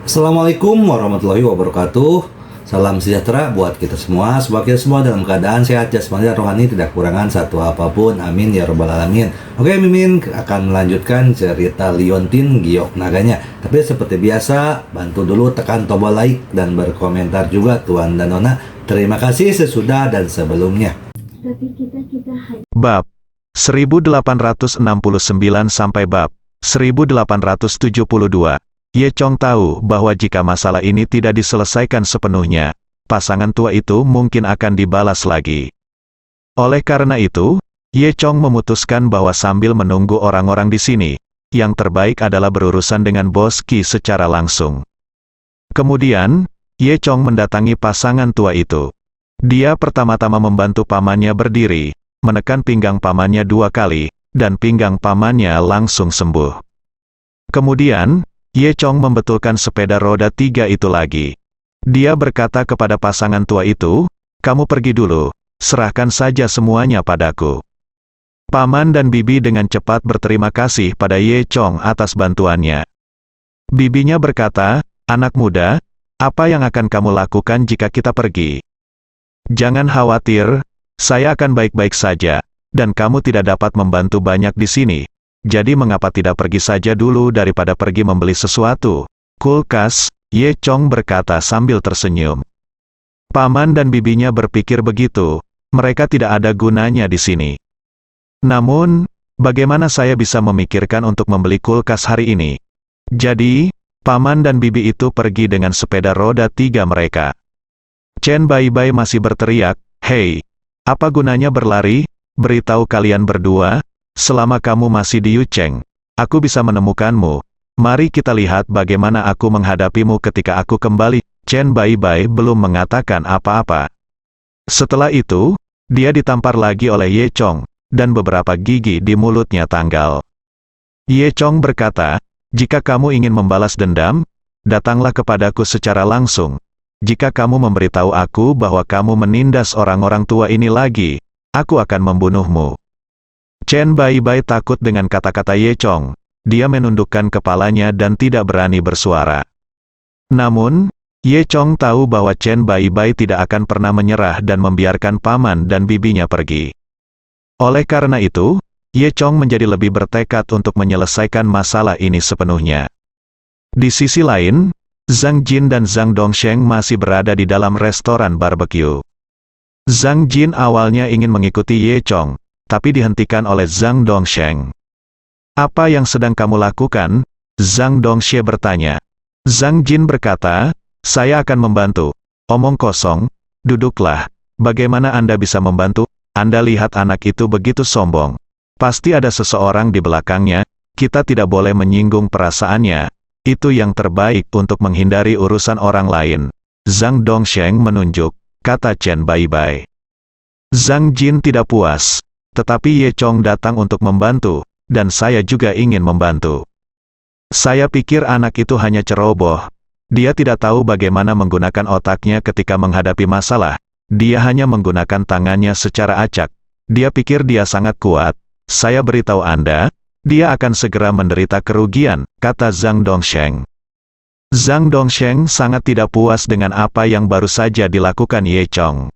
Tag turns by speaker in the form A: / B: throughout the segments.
A: Assalamualaikum warahmatullahi wabarakatuh. Salam sejahtera buat kita semua. Semoga kita semua dalam keadaan sehat jasmani dan rohani, tidak kekurangan satu apapun. Amin ya robbal alamin. Oke, Mimin akan melanjutkan cerita Liontin Giok Naganya. Tapi seperti biasa, bantu dulu tekan tombol like dan berkomentar juga Tuan dan Nona. Terima kasih sesudah dan sebelumnya.
B: Bab 1869 sampai bab 1872. Ye Chong tahu bahwa jika masalah ini tidak diselesaikan sepenuhnya, pasangan tua itu mungkin akan dibalas lagi. Oleh karena itu, Ye Chong memutuskan bahwa sambil menunggu orang-orang di sini, yang terbaik adalah berurusan dengan Bos Qi secara langsung. Kemudian, Ye Chong mendatangi pasangan tua itu. Dia pertama-tama membantu pamannya berdiri, menekan pinggang pamannya 2 kali, dan pinggang pamannya langsung sembuh. Kemudian, Ye Chong membetulkan sepeda roda 3 itu lagi. Dia berkata kepada pasangan tua itu, "Kamu pergi dulu, serahkan saja semuanya padaku." Paman dan bibi dengan cepat berterima kasih pada Ye Chong atas bantuannya. Bibinya berkata, "Anak muda, apa yang akan kamu lakukan jika kita pergi? Jangan khawatir, saya akan baik-baik saja, dan kamu tidak dapat membantu banyak di sini. Jadi mengapa tidak pergi saja dulu daripada pergi membeli sesuatu? Kulkas," Ye Chong berkata sambil tersenyum. Paman dan bibinya berpikir begitu, mereka tidak ada gunanya di sini. Namun, bagaimana saya bisa memikirkan untuk membeli kulkas hari ini? Jadi, paman dan bibi itu pergi dengan sepeda roda 3 mereka. Chen Baibai masih berteriak, "Hei, apa gunanya berlari? Beritahu kalian berdua, selama kamu masih di Yucheng, aku bisa menemukanmu. Mari kita lihat bagaimana aku menghadapimu ketika aku kembali." Chen Baibai belum mengatakan apa-apa. Setelah itu, dia ditampar lagi oleh Ye Chong, dan beberapa gigi di mulutnya tanggal. Ye Chong berkata, "Jika kamu ingin membalas dendam, datanglah kepadaku secara langsung. Jika kamu memberitahu aku bahwa kamu menindas orang-orang tua ini lagi, aku akan membunuhmu." Chen Baibai takut dengan kata-kata Ye Chong. Dia menundukkan kepalanya dan tidak berani bersuara. Namun, Ye Chong tahu bahwa Chen Baibai tidak akan pernah menyerah dan membiarkan paman dan bibinya pergi. Oleh karena itu, Ye Chong menjadi lebih bertekad untuk menyelesaikan masalah ini sepenuhnya. Di sisi lain, Zhang Jin dan Zhang Dongsheng masih berada di dalam restoran barbecue. Zhang Jin awalnya ingin mengikuti Ye Chong, tapi dihentikan oleh Zhang Dongsheng. "Apa yang sedang kamu lakukan?" Zhang Dongxie bertanya. Zhang Jin berkata, "Saya akan membantu." "Omong kosong, duduklah. Bagaimana Anda bisa membantu? Anda lihat anak itu begitu sombong. Pasti ada seseorang di belakangnya, kita tidak boleh menyinggung perasaannya. Itu yang terbaik untuk menghindari urusan orang lain." Zhang Dongsheng menunjuk, kata Chen Baibai. Zhang Jin tidak puas. "Tetapi Ye Chong datang untuk membantu, dan saya juga ingin membantu. Saya pikir anak itu hanya ceroboh. Dia tidak tahu bagaimana menggunakan otaknya ketika menghadapi masalah. Dia hanya menggunakan tangannya secara acak. Dia pikir dia sangat kuat. Saya beritahu Anda, dia akan segera menderita kerugian," kata Zhang Dongsheng. Zhang Dongsheng sangat tidak puas dengan apa yang baru saja dilakukan Ye Chong.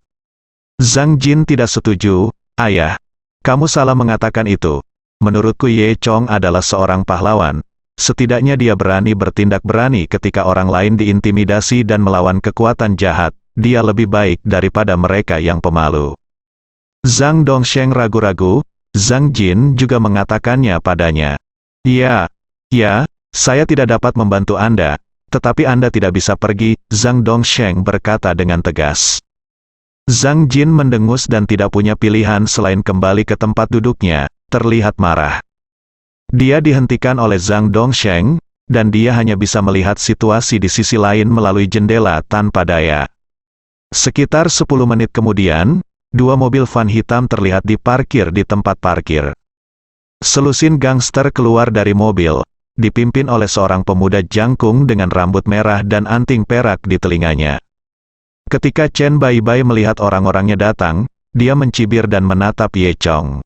B: Zhang Jin tidak setuju. "Ayah, kamu salah mengatakan itu. Menurutku Ye Chong adalah seorang pahlawan. Setidaknya dia berani bertindak berani ketika orang lain diintimidasi dan melawan kekuatan jahat. Dia lebih baik daripada mereka yang pemalu." Zhang Dongsheng ragu-ragu. Zhang Jin juga mengatakannya padanya. Ya, saya tidak dapat membantu Anda, tetapi Anda tidak bisa pergi," Zhang Dongsheng berkata dengan tegas. Zhang Jin mendengus dan tidak punya pilihan selain kembali ke tempat duduknya, terlihat marah. Dia dihentikan oleh Zhang Dongsheng, dan dia hanya bisa melihat situasi di sisi lain melalui jendela tanpa daya. Sekitar 10 menit kemudian, 2 mobil van hitam terlihat diparkir di tempat parkir. Selusin gangster keluar dari mobil, dipimpin oleh seorang pemuda jangkung dengan rambut merah dan anting perak di telinganya. Ketika Chen Baibai melihat orang-orangnya datang, dia mencibir dan menatap Ye Chong.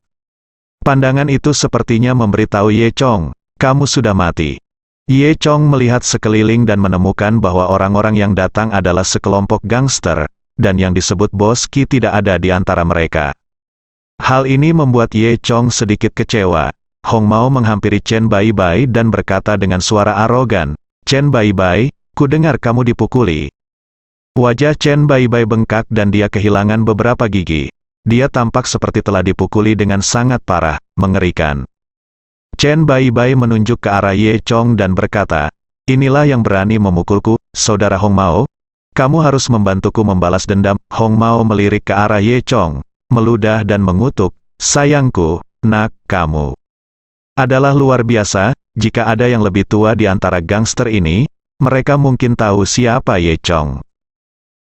B: Pandangan itu sepertinya memberitahu Ye Chong, "Kamu sudah mati." Ye Chong melihat sekeliling dan menemukan bahwa orang-orang yang datang adalah sekelompok gangster, dan yang disebut Bos Ki tidak ada di antara mereka. Hal ini membuat Ye Chong sedikit kecewa. Hong Mao menghampiri Chen Baibai dan berkata dengan suara arogan, "Chen Baibai, ku dengar kamu dipukuli." Wajah Chen Baibai bengkak dan dia kehilangan beberapa gigi. Dia tampak seperti telah dipukuli dengan sangat parah, mengerikan. Chen Baibai menunjuk ke arah Ye Chong dan berkata, "Inilah yang berani memukulku, saudara Hong Mao. Kamu harus membantuku membalas dendam." Hong Mao melirik ke arah Ye Chong, meludah dan mengutuk, "Sayangku, nak, kamu adalah luar biasa. Jika ada yang lebih tua di antara gangster ini, mereka mungkin tahu siapa Ye Chong.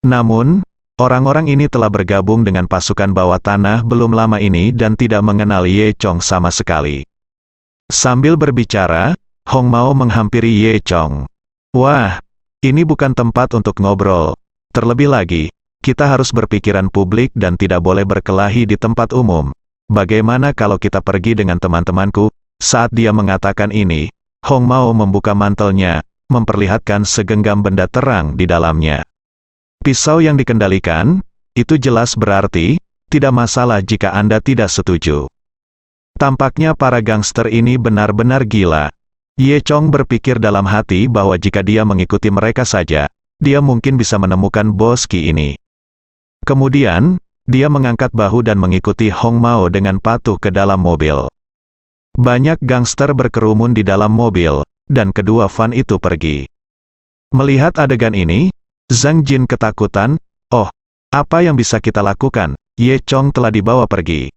B: Namun, orang-orang ini telah bergabung dengan pasukan bawah tanah belum lama ini dan tidak mengenal Ye Chong sama sekali." Sambil berbicara, Hong Mao menghampiri Ye Chong. "Wah, ini bukan tempat untuk ngobrol. Terlebih lagi, kita harus berpikiran publik dan tidak boleh berkelahi di tempat umum. Bagaimana kalau kita pergi dengan teman-temanku?" Saat dia mengatakan ini, Hong Mao membuka mantelnya, memperlihatkan segenggam benda terang di dalamnya. Pisau yang dikendalikan, itu jelas berarti, tidak masalah jika Anda tidak setuju. Tampaknya para gangster ini benar-benar gila. Ye Chong berpikir dalam hati bahwa jika dia mengikuti mereka saja, dia mungkin bisa menemukan Bos Ki ini. Kemudian, dia mengangkat bahu dan mengikuti Hong Mao dengan patuh ke dalam mobil. Banyak gangster berkerumun di dalam mobil, dan kedua van itu pergi. Melihat adegan ini, Zhang Jin ketakutan. "Oh, apa yang bisa kita lakukan? Ye Chong telah dibawa pergi."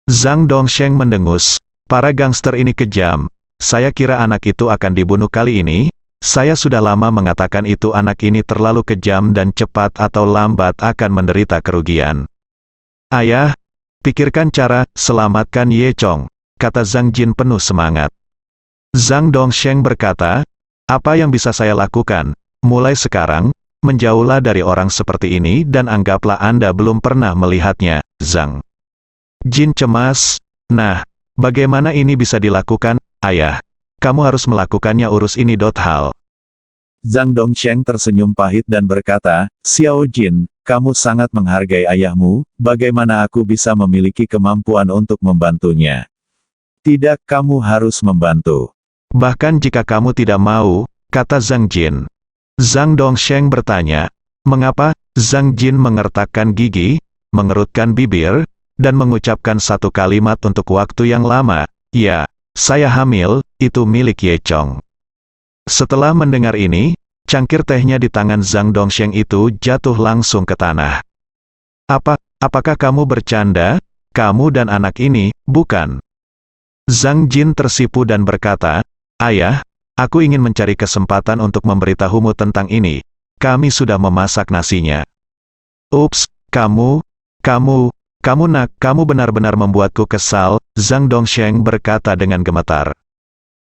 B: Zhang Dongsheng mendengus, "Para gangster ini kejam. Saya kira anak itu akan dibunuh kali ini. Saya sudah lama mengatakan itu anak ini terlalu kejam dan cepat atau lambat akan menderita kerugian. Ayah, pikirkan cara, selamatkan Ye Chong," kata Zhang Jin penuh semangat. Zhang Dongsheng berkata, "Apa yang bisa saya lakukan? Mulai sekarang, menjauhlah dari orang seperti ini dan anggaplah Anda belum pernah melihatnya." Zhang Jin cemas, "Nah, bagaimana ini bisa dilakukan, ayah? Kamu harus melakukannya urus ini. Hal."
C: Zhang Dongsheng tersenyum pahit dan berkata, "Xiao Jin, kamu sangat menghargai ayahmu, bagaimana aku bisa memiliki kemampuan untuk membantunya? Tidak, kamu harus membantu."
B: "Bahkan jika kamu tidak mau," kata Zhang Jin. Zhang Dongsheng bertanya, "Mengapa?" Zhang Jin mengertakkan gigi, mengerutkan bibir, dan mengucapkan satu kalimat untuk waktu yang lama, "Ya, saya hamil, itu milik Ye Chong." Setelah mendengar ini, cangkir tehnya di tangan Zhang Dongsheng itu jatuh langsung ke tanah. Apakah kamu bercanda? Kamu dan anak ini, bukan?" Zhang Jin tersipu dan berkata, "Ayah, aku ingin mencari kesempatan untuk memberitahumu tentang ini. Kami sudah memasak nasinya." "Ups, kamu nak, kamu benar-benar membuatku kesal," Zhang Dongsheng berkata dengan gemetar.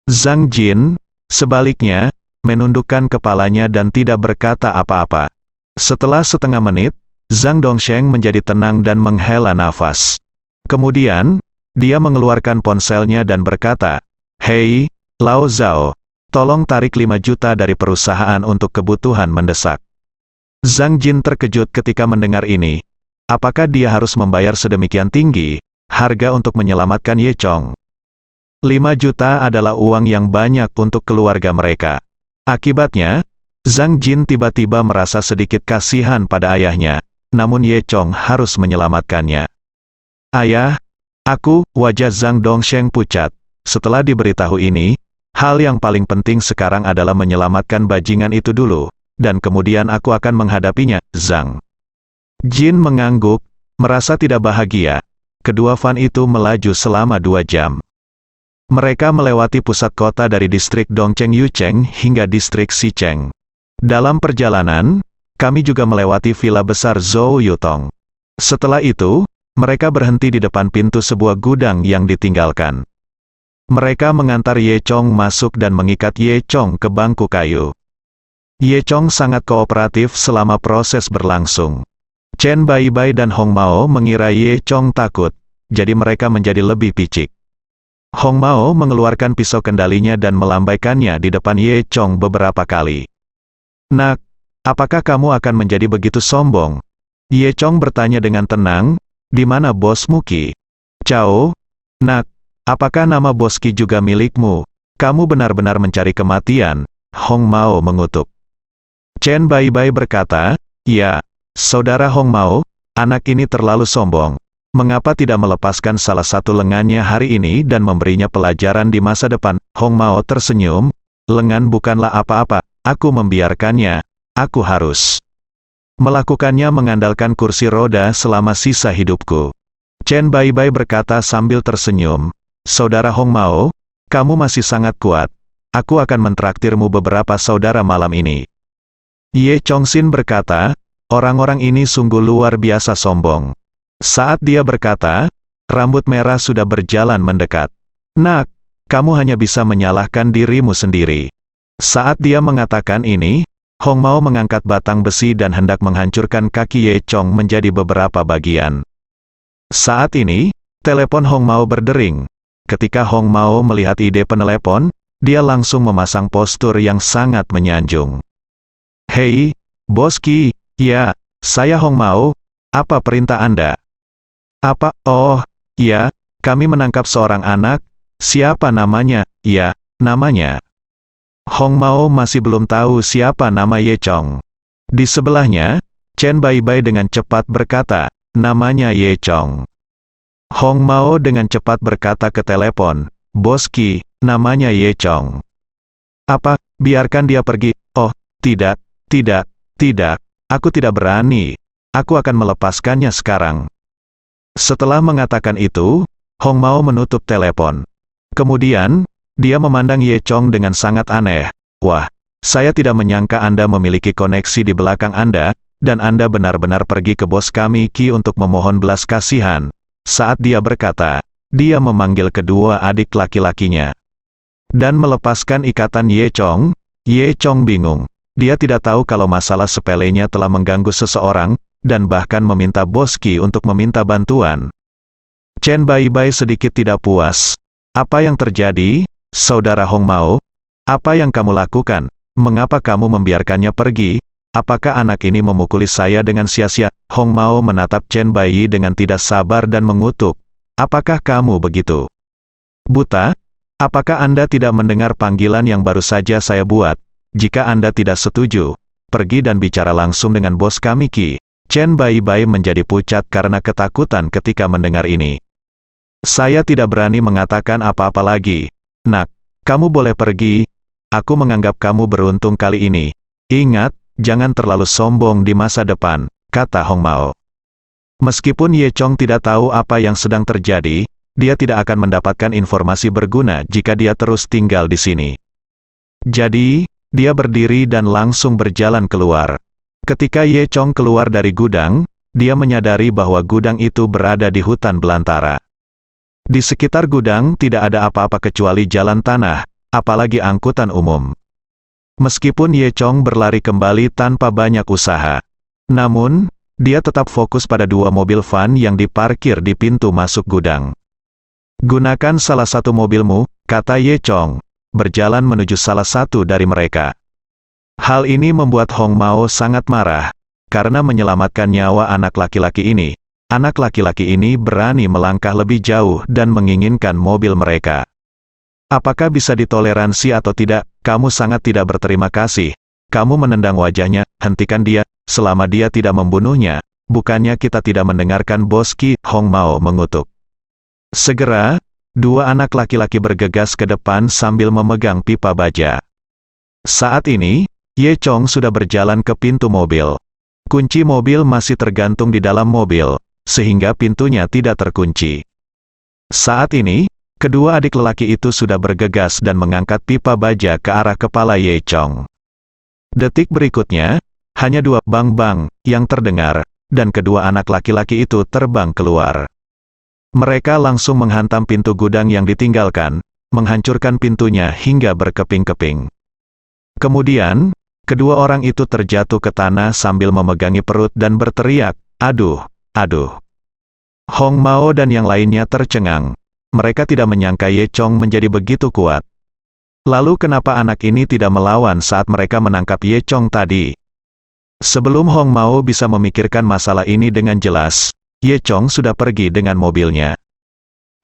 B: Zhang Jin, sebaliknya, menundukkan kepalanya dan tidak berkata apa-apa. Setelah setengah menit, Zhang Dongsheng menjadi tenang dan menghela nafas. Kemudian, dia mengeluarkan ponselnya dan berkata, "Hei, Lao Zhao, tolong tarik 5 juta dari perusahaan untuk kebutuhan mendesak." Zhang Jin terkejut ketika mendengar ini. Apakah dia harus membayar sedemikian tinggi harga untuk menyelamatkan Ye Chong? 5 juta adalah uang yang banyak untuk keluarga mereka. Akibatnya, Zhang Jin tiba-tiba merasa sedikit kasihan pada ayahnya, namun Ye Chong harus menyelamatkannya. "Ayah, wajah Zhang Dongsheng pucat. Setelah diberitahu ini, hal yang paling penting sekarang adalah menyelamatkan bajingan itu dulu, dan kemudian aku akan menghadapinya." Zhang Jin mengangguk, merasa tidak bahagia. Kedua van itu melaju selama 2 jam. Mereka melewati pusat kota dari distrik Dongcheng Yucheng hingga distrik Xicheng. Dalam perjalanan, kami juga melewati villa besar Zhou Yutong. Setelah itu, mereka berhenti di depan pintu sebuah gudang yang ditinggalkan. Mereka mengantar Ye Chong masuk dan mengikat Ye Chong ke bangku kayu. Ye Chong sangat kooperatif selama proses berlangsung. Chen Baibai dan Hong Mao mengira Ye Chong takut, jadi mereka menjadi lebih picik. Hong Mao mengeluarkan pisau kendalinya dan melambaikannya di depan Ye Chong beberapa kali. "Nak, apakah kamu akan menjadi begitu sombong?" Ye Chong bertanya dengan tenang, "Di mana bosmu Qi?" "Cao, nak, apakah nama bos Qi juga milikmu? Kamu benar-benar mencari kematian." Hong Mao mengutuk. Chen Baibai berkata, "Ya, saudara Hong Mao, anak ini terlalu sombong. Mengapa tidak melepaskan salah satu lengannya hari ini dan memberinya pelajaran di masa depan?" Hong Mao tersenyum, "Lengan bukanlah apa-apa, aku membiarkannya, aku harus melakukannya mengandalkan kursi roda selama sisa hidupku." Chen Baibai berkata sambil tersenyum, "Saudara Hong Mao, kamu masih sangat kuat. Aku akan mentraktirmu beberapa saudara malam ini." Ye Chongxin berkata, "Orang-orang ini sungguh luar biasa sombong." Saat dia berkata, rambut merah sudah berjalan mendekat. "Nak, kamu hanya bisa menyalahkan dirimu sendiri." Saat dia mengatakan ini, Hong Mao mengangkat batang besi dan hendak menghancurkan kaki Ye Chong menjadi beberapa bagian. Saat ini, telepon Hong Mao berdering. Ketika Hong Mao melihat ide penelepon, dia langsung memasang postur yang sangat menyanjung. "Hei, Bos Qi, ya, saya Hong Mao, apa perintah Anda?" "Apa? Oh, ya, kami menangkap seorang anak. Siapa namanya?" "Ya, namanya." Hong Mao masih belum tahu siapa nama Ye Chong. Di sebelahnya, Chen Baibai dengan cepat berkata, "Namanya Ye Chong." Hong Mao dengan cepat berkata ke telepon, "Bos Qi, namanya Ye Chong." "Apa, biarkan dia pergi?" "Oh, tidak, tidak, tidak, aku tidak berani. Aku akan melepaskannya sekarang." Setelah mengatakan itu, Hong Mao menutup telepon. Kemudian, dia memandang Ye Chong dengan sangat aneh. "Wah, saya tidak menyangka Anda memiliki koneksi di belakang Anda, dan Anda benar-benar pergi ke bos kami Qi untuk memohon belas kasihan." Saat dia berkata, dia memanggil kedua adik laki-lakinya dan melepaskan ikatan Ye Chong. Ye Chong bingung. Dia tidak tahu kalau masalah sepelenya telah mengganggu seseorang, dan bahkan meminta bos Qi untuk meminta bantuan. Chen Baibai sedikit tidak puas. "Apa yang terjadi, saudara Hong Mao? Apa yang kamu lakukan? Mengapa kamu membiarkannya pergi? Apakah anak ini memukuli saya dengan sia-sia?" Hong Mao menatap Chen Baibai dengan tidak sabar dan mengutuk. "Apakah kamu begitu buta? Apakah Anda tidak mendengar panggilan yang baru saja saya buat? Jika Anda tidak setuju, pergi dan bicara langsung dengan bos kami Qi." Chen Baibai menjadi pucat karena ketakutan ketika mendengar ini. "Saya tidak berani mengatakan apa-apa lagi. Nak, kamu boleh pergi. Aku menganggap kamu beruntung kali ini. Ingat, jangan terlalu sombong di masa depan," kata Hong Mao. Meskipun Ye Chong tidak tahu apa yang sedang terjadi, dia tidak akan mendapatkan informasi berguna jika dia terus tinggal di sini. Jadi, dia berdiri dan langsung berjalan keluar. Ketika Ye Chong keluar dari gudang, dia menyadari bahwa gudang itu berada di hutan belantara. Di sekitar gudang tidak ada apa-apa kecuali jalan tanah, apalagi angkutan umum. Meskipun Ye Chong berlari kembali tanpa banyak usaha, namun, dia tetap fokus pada dua mobil van yang diparkir di pintu masuk gudang. "Gunakan salah satu mobilmu," kata Ye Chong, berjalan menuju salah satu dari mereka. Hal ini membuat Hong Mao sangat marah, karena menyelamatkan nyawa anak laki-laki ini. Anak laki-laki ini berani melangkah lebih jauh dan menginginkan mobil mereka. "Apakah bisa ditoleransi atau tidak? Kamu sangat tidak berterima kasih." Kamu menendang wajahnya, "Hentikan dia, selama dia tidak membunuhnya. Bukannya kita tidak mendengarkan bos Qi?" Hong Mao mengutuk. Segera, dua anak laki-laki bergegas ke depan sambil memegang pipa baja. Saat ini, Ye Chong sudah berjalan ke pintu mobil. Kunci mobil masih tergantung di dalam mobil, sehingga pintunya tidak terkunci. Saat ini, kedua adik lelaki itu sudah bergegas dan mengangkat pipa baja ke arah kepala Ye Chong. Detik berikutnya, hanya dua bang-bang yang terdengar, dan kedua anak laki-laki itu terbang keluar. Mereka langsung menghantam pintu gudang yang ditinggalkan, menghancurkan pintunya hingga berkeping-keping. Kemudian, kedua orang itu terjatuh ke tanah sambil memegangi perut dan berteriak, "Aduh, aduh." Hong Mao dan yang lainnya tercengang. mereka tidak menyangka Ye Chong menjadi begitu kuat. Lalu kenapa anak ini tidak melawan saat mereka menangkap Ye Chong tadi? Sebelum Hong Mao bisa memikirkan masalah ini dengan jelas, Ye Chong sudah pergi dengan mobilnya.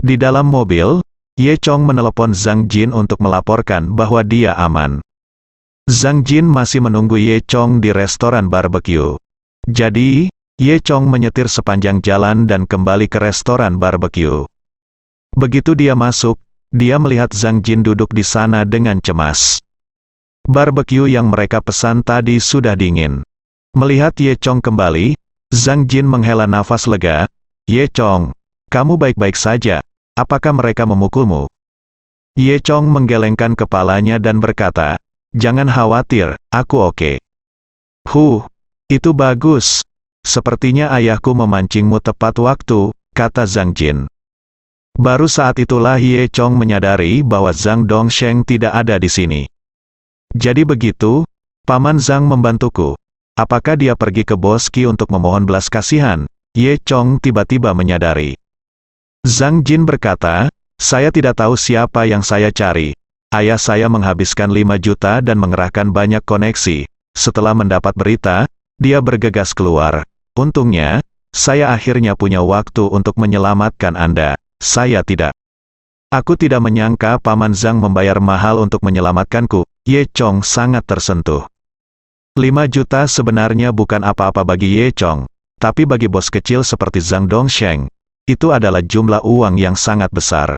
B: Di dalam mobil, Ye Chong menelepon Zhang Jin untuk melaporkan bahwa dia aman. Zhang Jin masih menunggu Ye Chong di restoran barbecue. Jadi, Ye Chong menyetir sepanjang jalan dan kembali ke restoran barbecue. Begitu dia masuk, dia melihat Zhang Jin duduk di sana dengan cemas. Barbecue yang mereka pesan tadi sudah dingin. Melihat Ye Chong kembali, Zhang Jin menghela nafas lega. "Ye Chong, kamu baik-baik saja. Apakah mereka memukulmu?" Ye Chong menggelengkan kepalanya dan berkata, "Jangan khawatir, aku oke." Itu bagus. Sepertinya ayahku memancingmu tepat waktu," kata Zhang Jin. Baru saat itulah Ye Chong menyadari bahwa Zhang Dongsheng tidak ada di sini. "Jadi begitu, Paman Zhang membantuku. Apakah dia pergi ke Boski untuk memohon belas kasihan?" Ye Chong tiba-tiba menyadari. Zhang Jin berkata, "Saya tidak tahu siapa yang saya cari. Ayah saya menghabiskan 5 juta dan mengerahkan banyak koneksi. Setelah mendapat berita, dia bergegas keluar. Untungnya, saya akhirnya punya waktu untuk menyelamatkan Anda. Saya tidak. Aku tidak menyangka Paman Zhang membayar mahal untuk menyelamatkanku." Ye Chong sangat tersentuh. 5 juta sebenarnya bukan apa-apa bagi Ye Chong, tapi bagi bos kecil seperti Zhang Dongsheng, itu adalah jumlah uang yang sangat besar.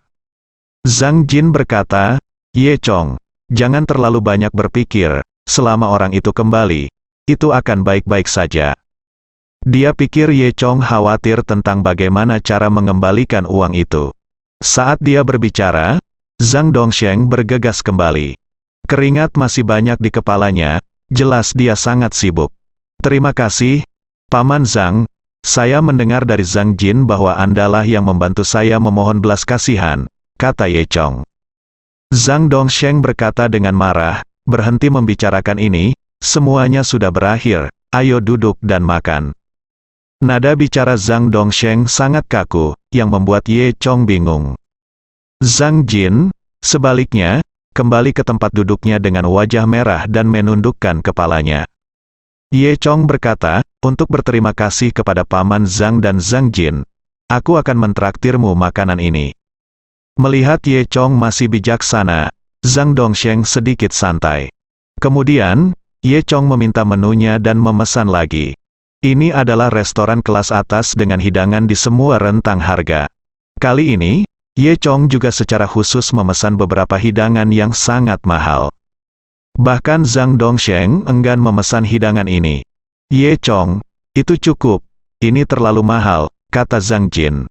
B: Zhang Jin berkata, "Ye Chong, jangan terlalu banyak berpikir, selama orang itu kembali, itu akan baik-baik saja." Dia pikir Ye Chong khawatir tentang bagaimana cara mengembalikan uang itu. Saat dia berbicara, Zhang Dongsheng bergegas kembali. Keringat masih banyak di kepalanya, jelas dia sangat sibuk. "Terima kasih, Paman Zhang. Saya mendengar dari Zhang Jin bahwa Andalah yang membantu saya memohon belas kasihan," kata Ye Chong. Zhang Dongsheng berkata dengan marah, "Berhenti membicarakan ini, semuanya sudah berakhir, ayo duduk dan makan." Nada bicara Zhang Dongsheng sangat kaku, yang membuat Ye Chong bingung. Zhang Jin, sebaliknya, kembali ke tempat duduknya dengan wajah merah dan menundukkan kepalanya. Ye Chong berkata, "Untuk berterima kasih kepada Paman Zhang dan Zhang Jin, aku akan mentraktirmu makanan ini." Melihat Ye Chong masih bijaksana, Zhang Dongsheng sedikit santai. Kemudian, Ye Chong meminta menunya dan memesan lagi. Ini adalah restoran kelas atas dengan hidangan di semua rentang harga. Kali ini, Ye Chong juga secara khusus memesan beberapa hidangan yang sangat mahal. Bahkan Zhang Dongsheng enggan memesan hidangan ini. "Ye Chong, itu cukup. Ini terlalu mahal," kata Zhang Jin.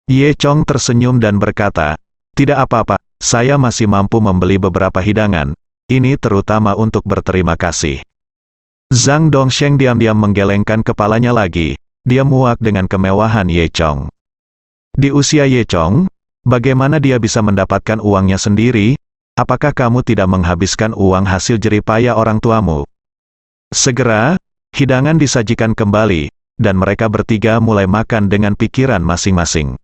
B: Ye Chong tersenyum dan berkata, "Tidak apa-apa, saya masih mampu membeli beberapa hidangan. Ini terutama untuk berterima kasih." Zhang Dongsheng diam-diam menggelengkan kepalanya lagi. Dia muak dengan kemewahan Ye Chong. Di usia Ye Chong, bagaimana dia bisa mendapatkan uangnya sendiri? Apakah kamu tidak menghabiskan uang hasil jeripaya orang tuamu? Segera, hidangan disajikan kembali, dan mereka bertiga mulai makan dengan pikiran masing-masing.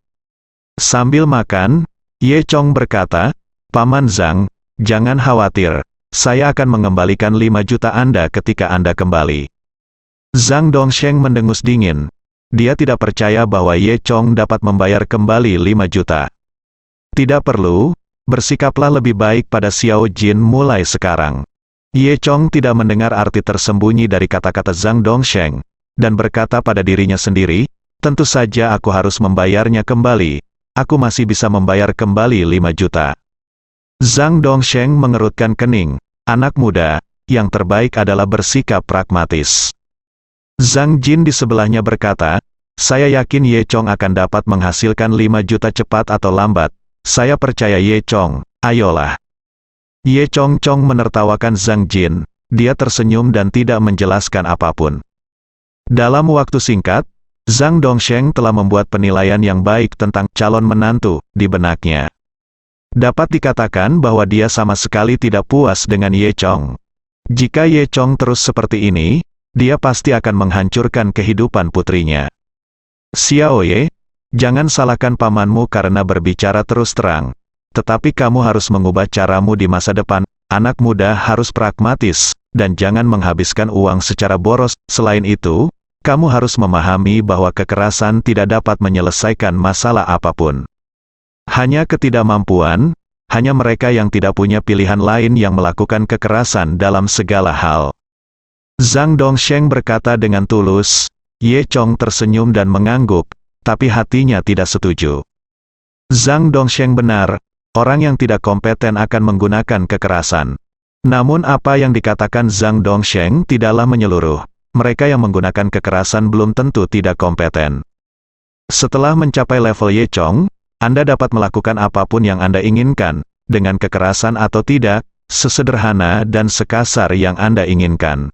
B: Sambil makan, Ye Chong berkata, "Paman Zhang, jangan khawatir. Saya akan mengembalikan 5 juta Anda ketika Anda kembali." Zhang Dongsheng mendengus dingin. Dia tidak percaya bahwa Ye Chong dapat membayar kembali 5 juta. "Tidak perlu, bersikaplah lebih baik pada Xiao Jin mulai sekarang." Ye Chong tidak mendengar arti tersembunyi dari kata-kata Zhang Dongsheng, dan berkata pada dirinya sendiri, "Tentu saja aku harus membayarnya kembali. Aku masih bisa membayar kembali 5 juta. Zhang Dongsheng mengerutkan kening. Anak muda, yang terbaik adalah bersikap pragmatis. Zhang Jin di sebelahnya berkata, "Saya yakin Ye Chong akan dapat menghasilkan 5 juta cepat atau lambat. Saya percaya Ye Chong, ayolah." Ye Chong menertawakan Zhang Jin. Dia tersenyum dan tidak menjelaskan apapun. Dalam waktu singkat, Zhang Dongsheng telah membuat penilaian yang baik tentang calon menantu di benaknya. Dapat dikatakan bahwa dia sama sekali tidak puas dengan Ye Chong. Jika Ye Chong terus seperti ini, dia pasti akan menghancurkan kehidupan putrinya. "Xiao Ye, Jangan salahkan pamanmu karena berbicara terus terang. Tetapi kamu harus mengubah caramu di masa depan. Anak muda harus pragmatis, dan jangan menghabiskan uang secara boros. Selain itu, kamu harus memahami bahwa kekerasan tidak dapat menyelesaikan masalah apapun. Hanya ketidakmampuan, hanya mereka yang tidak punya pilihan lain yang melakukan kekerasan dalam segala hal. Zhang Dongsheng berkata dengan tulus. Ye Chong tersenyum dan mengangguk, tapi hatinya tidak setuju. Zhang Dongsheng benar, orang yang tidak kompeten akan menggunakan kekerasan. Namun apa yang dikatakan Zhang Dongsheng tidaklah menyeluruh. Mereka yang menggunakan kekerasan belum tentu tidak kompeten. Setelah mencapai level Ye Chong, Anda dapat melakukan apapun yang Anda inginkan, dengan kekerasan atau tidak, sesederhana dan sekasar yang Anda inginkan.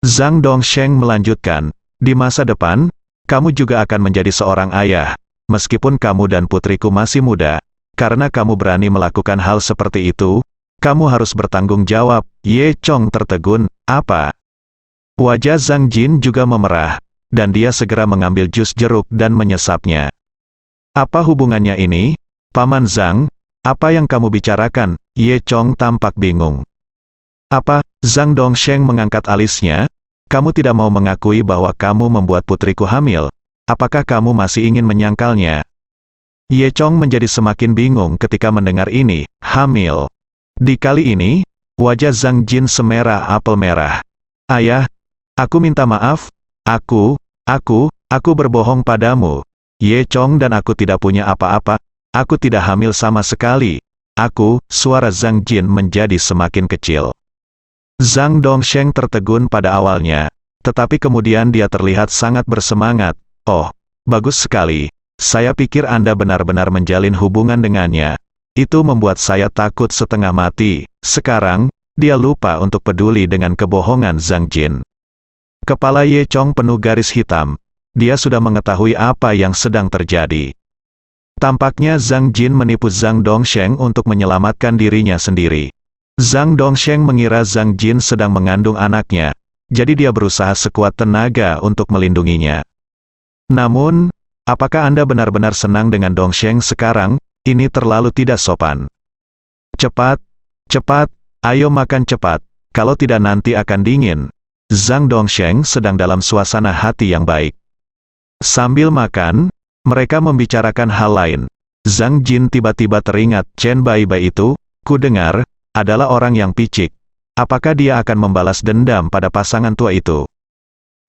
B: Zhang Dongsheng melanjutkan, di masa depan, kamu juga akan menjadi seorang ayah, meskipun kamu dan putriku masih muda, karena kamu berani melakukan hal seperti itu, kamu harus bertanggung jawab. Ye Chong tertegun, apa? Wajah Zhang Jin juga memerah, dan dia segera mengambil jus jeruk dan menyesapnya. Apa hubungannya ini? Paman Zhang, apa yang kamu bicarakan? Ye Chong tampak bingung. Apa? Zhang Dongsheng mengangkat alisnya. Kamu tidak mau mengakui bahwa kamu membuat putriku hamil. Apakah kamu masih ingin menyangkalnya? Ye Chong menjadi semakin bingung ketika mendengar ini, hamil. Di kali ini, wajah Zhang Jin semerah apel merah. Ayah, aku minta maaf, aku berbohong padamu. Ye Chong dan aku tidak punya apa-apa, aku tidak hamil sama sekali. Suara Zhang Jin menjadi semakin kecil. Zhang Dongsheng tertegun pada awalnya, tetapi kemudian dia terlihat sangat bersemangat. Oh, bagus sekali. Saya pikir Anda benar-benar menjalin hubungan dengannya. Itu membuat saya takut setengah mati. Sekarang, dia lupa untuk peduli dengan kebohongan Zhang Jin. Kepala Ye Chong penuh garis hitam. Dia sudah mengetahui apa yang sedang terjadi. Tampaknya Zhang Jin menipu Zhang Dongsheng untuk menyelamatkan dirinya sendiri. Zhang Dongsheng mengira Zhang Jin sedang mengandung anaknya, jadi dia berusaha sekuat tenaga untuk melindunginya. Namun, apakah Anda benar-benar senang dengan Dongsheng sekarang? Ini terlalu tidak sopan. Cepat, ayo makan cepat, kalau tidak nanti akan dingin. Zhang Dongsheng sedang dalam suasana hati yang baik. Sambil makan, mereka membicarakan hal lain. Zhang Jin tiba-tiba teringat Chen Baibai itu, ku dengar, adalah orang yang picik. Apakah dia akan membalas dendam pada pasangan tua itu?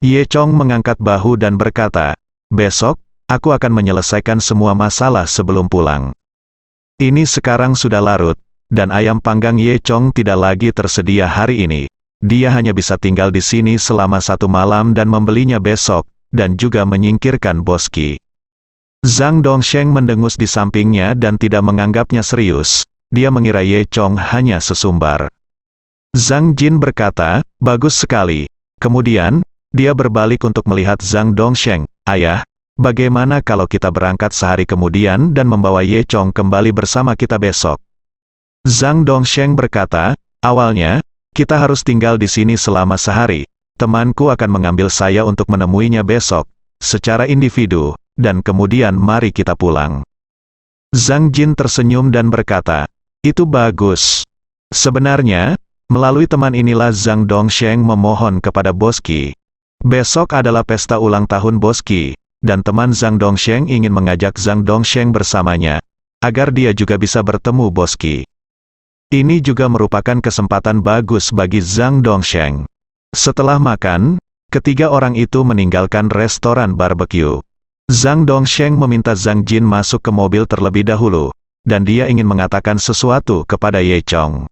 B: Ye Chong mengangkat bahu dan berkata, besok, aku akan menyelesaikan semua masalah sebelum pulang. Ini sekarang sudah larut, dan ayam panggang Ye Chong tidak lagi tersedia hari ini. Dia hanya bisa tinggal di sini selama 1 malam dan membelinya besok, dan juga menyingkirkan Boski. Zhang Dongsheng mendengus di sampingnya dan tidak menganggapnya serius. Dia mengira Ye Chong hanya sesumbar. Zhang Jin berkata, bagus sekali. Kemudian, dia berbalik untuk melihat Zhang Dongsheng. Ayah, bagaimana kalau kita berangkat sehari kemudian dan membawa Ye Chong kembali bersama kita besok? Zhang Dongsheng berkata, awalnya, kita harus tinggal di sini selama sehari. Temanku akan mengambil saya untuk menemuinya besok, secara individu, dan kemudian mari kita pulang. Zhang Jin tersenyum dan berkata, itu bagus. Sebenarnya, melalui teman inilah Zhang Dongsheng memohon kepada Boski. Besok adalah pesta ulang tahun Boski, dan teman Zhang Dongsheng ingin mengajak Zhang Dongsheng bersamanya, agar dia juga bisa bertemu Boski. Ini juga merupakan kesempatan bagus bagi Zhang Dongsheng. Setelah makan, ketiga orang itu meninggalkan restoran barbecue. Zhang Dongsheng meminta Zhang Jin masuk ke mobil terlebih dahulu, dan dia ingin mengatakan sesuatu kepada Ye Chong.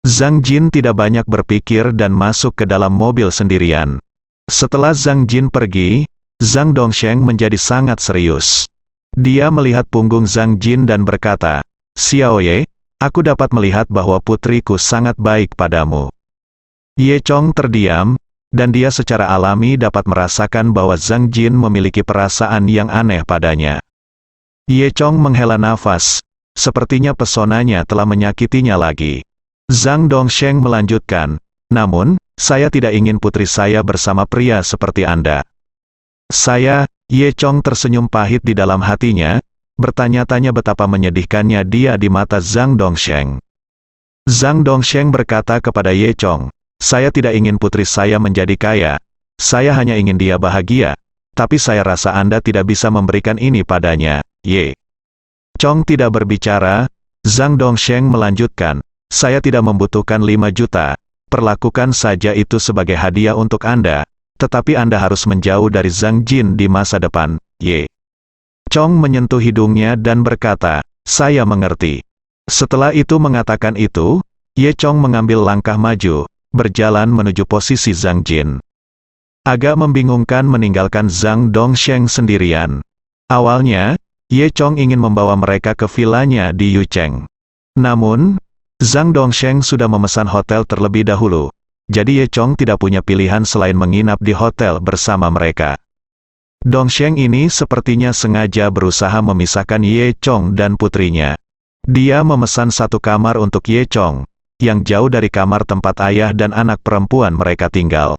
B: Zhang Jin tidak banyak berpikir dan masuk ke dalam mobil sendirian. Setelah Zhang Jin pergi, Zhang Dongsheng menjadi sangat serius. Dia melihat punggung Zhang Jin dan berkata, Xiao Ye, aku dapat melihat bahwa putriku sangat baik padamu. Ye Chong terdiam, dan dia secara alami dapat merasakan bahwa Zhang Jin memiliki perasaan yang aneh padanya. Ye Chong menghela nafas, sepertinya pesonanya telah menyakitinya lagi. Zhang Dongsheng melanjutkan, namun, saya tidak ingin putri saya bersama pria seperti Anda. Saya Ye Chong tersenyum pahit di dalam hatinya, bertanya-tanya betapa menyedihkannya dia di mata Zhang Dongsheng. Zhang Dongsheng berkata kepada Ye Chong, "Saya tidak ingin putri saya menjadi kaya. Saya hanya ingin dia bahagia. Tapi saya rasa Anda tidak bisa memberikan ini padanya." Ye Chong tidak berbicara. Zhang Dongsheng melanjutkan, "Saya tidak membutuhkan 5 juta. Perlakukan saja itu sebagai hadiah untuk Anda. Tetapi Anda harus menjauh dari Zhang Jin di masa depan." Ye Chong menyentuh hidungnya dan berkata, "Saya mengerti." Setelah itu mengatakan itu, Ye Chong mengambil langkah maju, berjalan menuju posisi Zhang Jin. Agak membingungkan meninggalkan Zhang Dongsheng sendirian. Awalnya, Ye Chong ingin membawa mereka ke vilanya di Yucheng. Namun, Zhang Dongsheng sudah memesan hotel terlebih dahulu, jadi Ye Chong tidak punya pilihan selain menginap di hotel bersama mereka. Dongsheng ini sepertinya sengaja berusaha memisahkan Ye Chong dan putrinya. Dia memesan satu kamar untuk Ye Chong, yang jauh dari kamar tempat ayah dan anak perempuan mereka tinggal.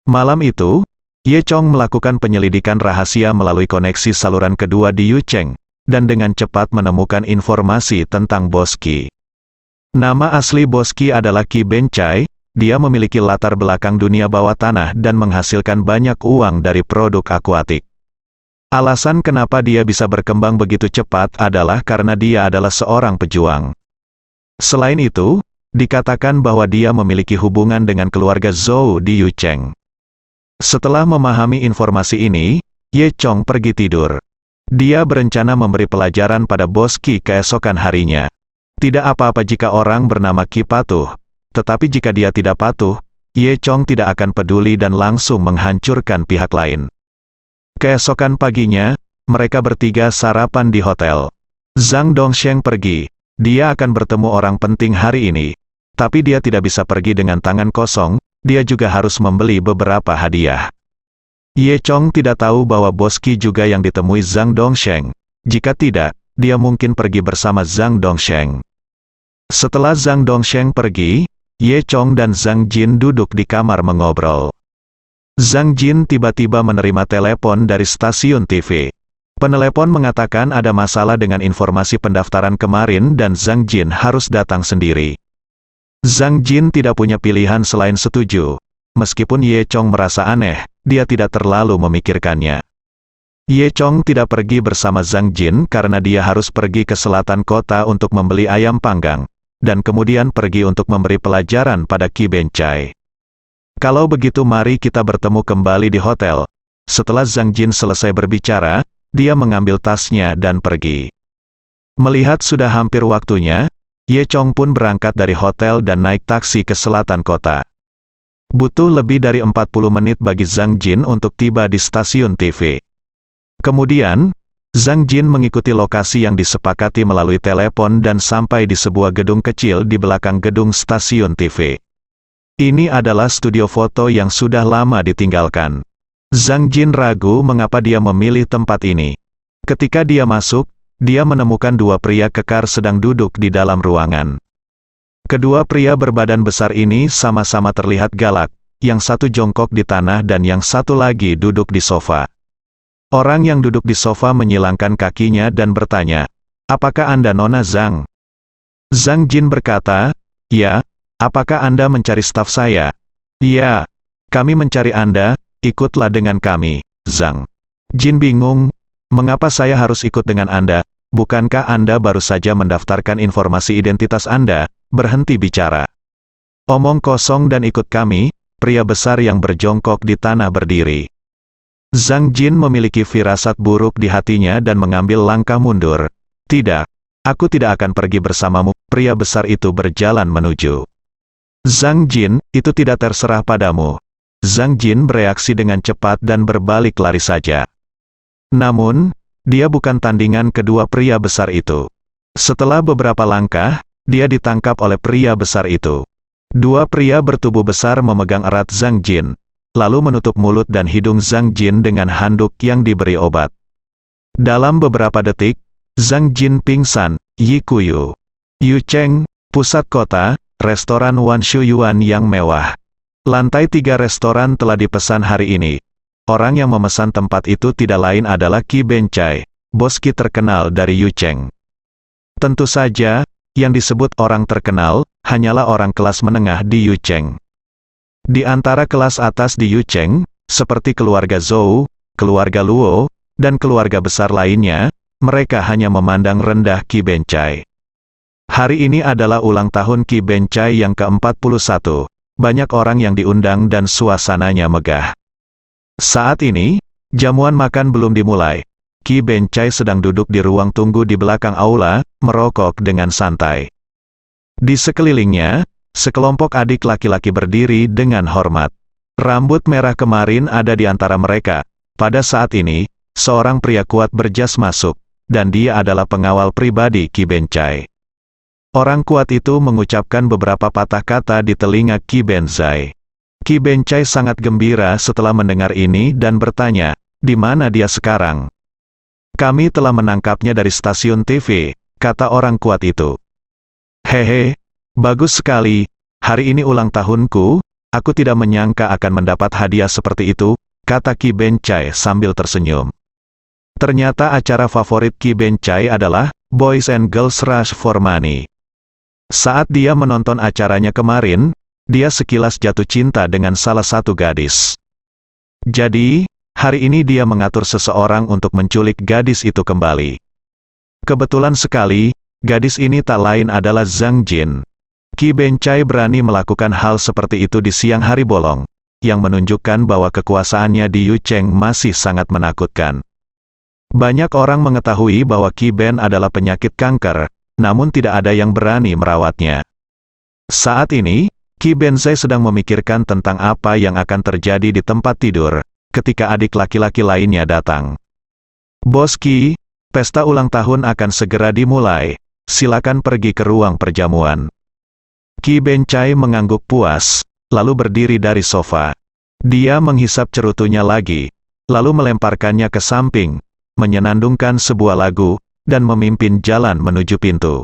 B: Malam itu, Ye Chong melakukan penyelidikan rahasia melalui koneksi saluran kedua di Yucheng, dan dengan cepat menemukan informasi tentang Boski. Nama asli Boski adalah Qi Bencai. Dia memiliki latar belakang dunia bawah tanah dan menghasilkan banyak uang dari produk akuatik. Alasan kenapa dia bisa berkembang begitu cepat adalah karena dia adalah seorang pejuang. Selain itu, dikatakan bahwa dia memiliki hubungan dengan keluarga Zhou di Yucheng. Setelah memahami informasi ini, Ye Chong pergi tidur. Dia berencana memberi pelajaran pada Boski keesokan harinya. Tidak apa-apa jika orang bernama Qi patuh, tetapi jika dia tidak patuh, Ye Chong tidak akan peduli dan langsung menghancurkan pihak lain. Keesokan paginya, mereka bertiga sarapan di hotel. Zhang Dongsheng pergi. Dia akan bertemu orang penting hari ini. Tapi dia tidak bisa pergi dengan tangan kosong, dia juga harus membeli beberapa hadiah. Ye Chong tidak tahu bahwa Boski juga yang ditemui Zhang Dongsheng. Jika tidak, dia mungkin pergi bersama Zhang Dongsheng. Setelah Zhang Dongsheng pergi, Ye Chong dan Zhang Jin duduk di kamar mengobrol. Zhang Jin tiba-tiba menerima telepon dari stasiun TV. Penelepon mengatakan ada masalah dengan informasi pendaftaran kemarin dan Zhang Jin harus datang sendiri. Zhang Jin tidak punya pilihan selain setuju. Meskipun Ye Chong merasa aneh, dia tidak terlalu memikirkannya. Ye Chong tidak pergi bersama Zhang Jin karena dia harus pergi ke selatan kota untuk membeli ayam panggang, dan kemudian pergi untuk memberi pelajaran pada Qi Bencai. Kalau begitu mari kita bertemu kembali di hotel. Setelah Zhang Jin selesai berbicara, dia mengambil tasnya dan pergi. Melihat sudah hampir waktunya, Ye Chong pun berangkat dari hotel dan naik taksi ke selatan kota. Butuh lebih dari 40 menit bagi Zhang Jin untuk tiba di stasiun TV. Kemudian, Zhang Jin mengikuti lokasi yang disepakati melalui telepon dan sampai di sebuah gedung kecil di belakang gedung stasiun TV. Ini adalah studio foto yang sudah lama ditinggalkan. Zhang Jin ragu mengapa dia memilih tempat ini. Ketika dia masuk, dia menemukan dua pria kekar sedang duduk di dalam ruangan. Kedua pria berbadan besar ini sama-sama terlihat galak, yang satu jongkok di tanah dan yang satu lagi duduk di sofa. Orang yang duduk di sofa menyilangkan kakinya dan bertanya, "Apakah Anda Nona Zhang?" Zhang Jin berkata, "Ya, apakah Anda mencari staf saya?" "Ya, kami mencari Anda, ikutlah dengan kami." Zhang Jin bingung, "Mengapa saya harus ikut dengan Anda? Bukankah Anda baru saja mendaftarkan informasi identitas Anda?" Berhenti bicara. "Omong kosong dan ikut kami." Pria besar yang berjongkok di tanah berdiri. Zhang Jin memiliki firasat buruk di hatinya dan mengambil langkah mundur. "Tidak, aku tidak akan pergi bersamamu." Pria besar itu berjalan menuju. "Zhang Jin, itu tidak terserah padamu." Zhang Jin bereaksi dengan cepat dan berbalik lari saja. Namun, dia bukan tandingan kedua pria besar itu. Setelah beberapa langkah, dia ditangkap oleh pria besar itu. Dua pria bertubuh besar memegang erat Zhang Jin, lalu menutup mulut dan hidung Zhang Jin dengan handuk yang diberi obat. Dalam beberapa detik, Zhang Jin pingsan. Yikuyu, Yucheng, pusat kota, restoran Wan Shu Yuan yang mewah. Lantai 3 restoran telah dipesan hari ini. orang yang memesan tempat itu tidak lain adalah Qi Bencai, bos Qi terkenal dari Yucheng. Tentu saja, yang disebut orang terkenal, hanyalah orang kelas menengah di Yucheng. Di antara kelas atas di Yucheng, seperti keluarga Zhou, keluarga Luo, dan keluarga besar lainnya, mereka hanya memandang rendah Qi Bencai. Hari ini adalah ulang tahun Qi Bencai yang ke-41. Banyak orang yang diundang dan suasananya megah. Saat ini, jamuan makan belum dimulai. Qi Bencai sedang duduk di ruang tunggu di belakang aula, merokok dengan santai. Di sekelilingnya, sekelompok adik laki-laki berdiri dengan hormat. Rambut merah kemarin ada di antara mereka. Pada saat ini, seorang pria kuat berjas masuk, dan dia adalah pengawal pribadi Qi Bencai. Orang kuat itu mengucapkan beberapa patah kata di telinga Qi Bencai. Qi Bencai sangat gembira setelah mendengar ini dan bertanya, di mana dia sekarang? Kami telah menangkapnya dari stasiun TV, kata orang kuat itu. Hehe, bagus sekali, hari ini ulang tahunku, aku tidak menyangka akan mendapat hadiah seperti itu, kata Qi Bencai sambil tersenyum. Ternyata acara favorit Qi Bencai adalah Boys and Girls Rush for Money. Saat dia menonton acaranya kemarin, dia sekilas jatuh cinta dengan salah satu gadis. Jadi, hari ini dia mengatur seseorang untuk menculik gadis itu kembali. Kebetulan sekali, gadis ini tak lain adalah Zhang Jin. Qi Bencai berani melakukan hal seperti itu di siang hari bolong, yang menunjukkan bahwa kekuasaannya di Yucheng masih sangat menakutkan. Banyak orang mengetahui bahwa Qi Ben adalah penyakit kanker, namun tidak ada yang berani merawatnya. Saat ini, Qi Bencai sedang memikirkan tentang apa yang akan terjadi di tempat tidur, ketika adik laki-laki lainnya datang. Bos Qi, pesta ulang tahun akan segera dimulai, silakan pergi ke ruang perjamuan. Qi Bencai mengangguk puas, lalu berdiri dari sofa. Dia menghisap cerutunya lagi, lalu melemparkannya ke samping, menyenandungkan sebuah lagu, dan memimpin jalan menuju pintu.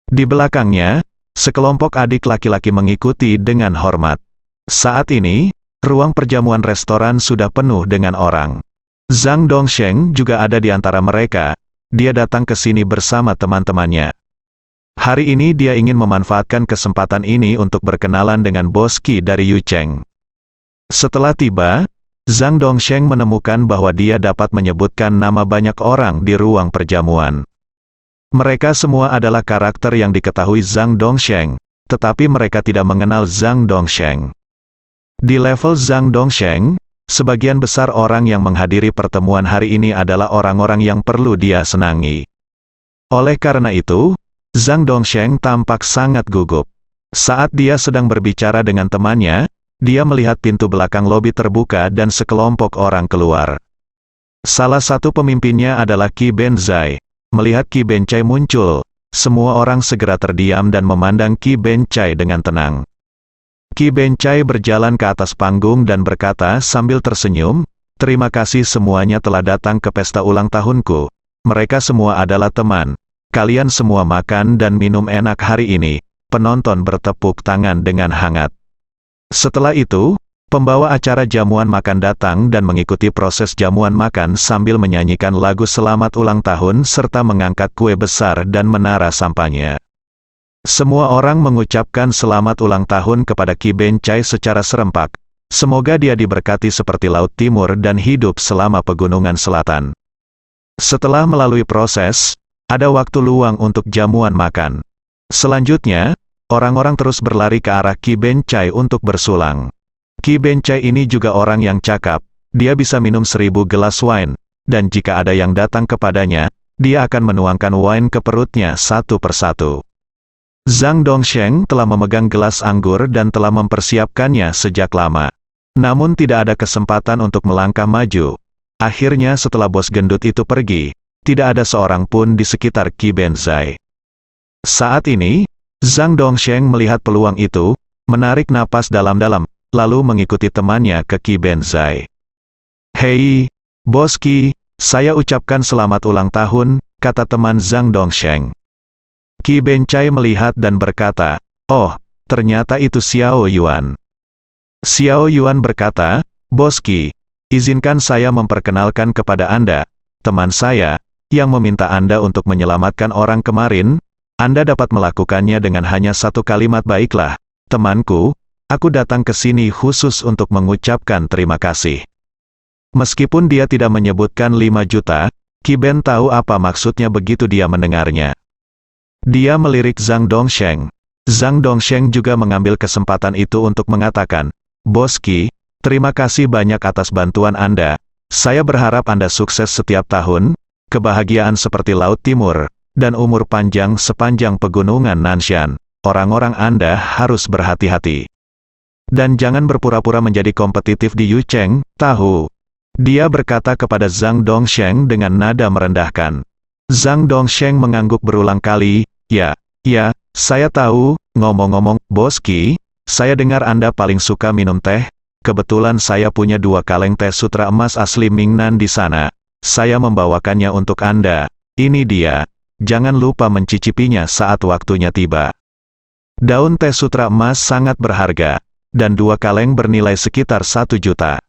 B: Di belakangnya, sekelompok adik laki-laki mengikuti dengan hormat. Saat ini, ruang perjamuan restoran sudah penuh dengan orang. Zhang Dongsheng juga ada di antara mereka. Dia datang ke sini bersama teman-temannya. Hari ini dia ingin memanfaatkan kesempatan ini untuk berkenalan dengan bos Qi dari Yucheng. Setelah tiba, Zhang Dongsheng menemukan bahwa dia dapat menyebutkan nama banyak orang di ruang perjamuan. Mereka semua adalah karakter yang diketahui Zhang Dongsheng, tetapi mereka tidak mengenal Zhang Dongsheng. Di level Zhang Dongsheng, sebagian besar orang yang menghadiri pertemuan hari ini adalah orang-orang yang perlu dia senangi. Oleh karena itu, Zhang Dongsheng tampak sangat gugup. Saat dia sedang berbicara dengan temannya, dia melihat pintu belakang lobi terbuka dan sekelompok orang keluar. Salah satu pemimpinnya adalah Qi Bencai. Melihat Qi Bencai muncul, semua orang segera terdiam dan memandang Qi Bencai dengan tenang. Qi Bencai berjalan ke atas panggung dan berkata sambil tersenyum, "Terima kasih semuanya telah datang ke pesta ulang tahunku. Mereka semua adalah teman. Kalian semua makan dan minum enak hari ini." Penonton bertepuk tangan dengan hangat. Setelah itu, pembawa acara jamuan makan datang dan mengikuti proses jamuan makan sambil menyanyikan lagu selamat ulang tahun serta mengangkat kue besar dan menara sampahnya. Semua orang mengucapkan selamat ulang tahun kepada Qi Bencai secara serempak. Semoga dia diberkati seperti Laut Timur dan hidup selama Pegunungan Selatan. Setelah melalui proses, ada waktu luang untuk jamuan makan. Selanjutnya, orang-orang terus berlari ke arah Qi Bencai untuk bersulang. Qi Bencai ini juga orang yang cakap, dia bisa minum 1000 gelas wine, dan jika ada yang datang kepadanya, dia akan menuangkan wine ke perutnya satu persatu. Zhang Dongsheng telah memegang gelas anggur dan telah mempersiapkannya sejak lama. Namun tidak ada kesempatan untuk melangkah maju. Akhirnya setelah bos gendut itu pergi, tidak ada seorang pun di sekitar Qi Bencai. Saat ini, Zhang Dongsheng melihat peluang itu, menarik napas dalam-dalam, lalu mengikuti temannya ke Qi Bencai. "Hei, Bos Qi, saya ucapkan selamat ulang tahun," kata teman Zhang Dongsheng. Qi Bencai melihat dan berkata, "Oh, ternyata itu Xiao Yuan." Xiao Yuan berkata, "Bos Qi, izinkan saya memperkenalkan kepada Anda, teman saya, yang meminta Anda untuk menyelamatkan orang kemarin. Anda dapat melakukannya dengan hanya satu kalimat. Baiklah, temanku, aku datang ke sini khusus untuk mengucapkan terima kasih. Meskipun dia tidak menyebutkan 5 juta, Qi Ben tahu apa maksudnya begitu dia mendengarnya. Dia melirik Zhang Dongsheng. Zhang Dongsheng juga mengambil kesempatan itu untuk mengatakan, Bos Qi, terima kasih banyak atas bantuan Anda. Saya berharap Anda sukses setiap tahun, kebahagiaan seperti Laut Timur, dan umur panjang sepanjang pegunungan Nanshan. Orang-orang Anda harus berhati-hati. Dan jangan berpura-pura menjadi kompetitif di Yucheng, tahu? Dia berkata kepada Zhang Dongsheng dengan nada merendahkan. Zhang Dongsheng mengangguk berulang kali, ya, saya tahu. Ngomong-ngomong, Bos Qi, saya dengar Anda paling suka minum teh. Kebetulan saya punya 2 kaleng teh sutra emas asli Mingnan di sana. Saya membawakannya untuk Anda. Ini dia. Jangan lupa mencicipinya saat waktunya tiba. Daun teh sutra emas sangat berharga, dan 2 kaleng bernilai sekitar 1 juta.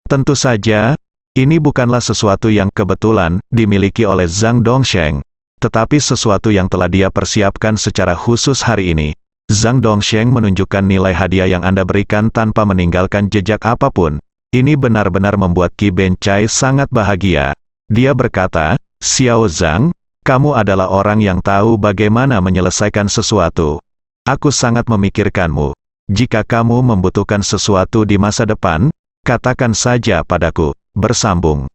B: Tentu saja, ini bukanlah sesuatu yang kebetulan dimiliki oleh Zhang Dongsheng, tetapi sesuatu yang telah dia persiapkan secara khusus hari ini. Zhang Dongsheng menunjukkan nilai hadiah yang Anda berikan tanpa meninggalkan jejak apapun. Ini benar-benar membuat Qi Bencai sangat bahagia. Dia berkata, Xiao Zhang, kamu adalah orang yang tahu bagaimana menyelesaikan sesuatu. Aku sangat memikirkanmu. Jika kamu membutuhkan sesuatu di masa depan, katakan saja padaku. Bersambung.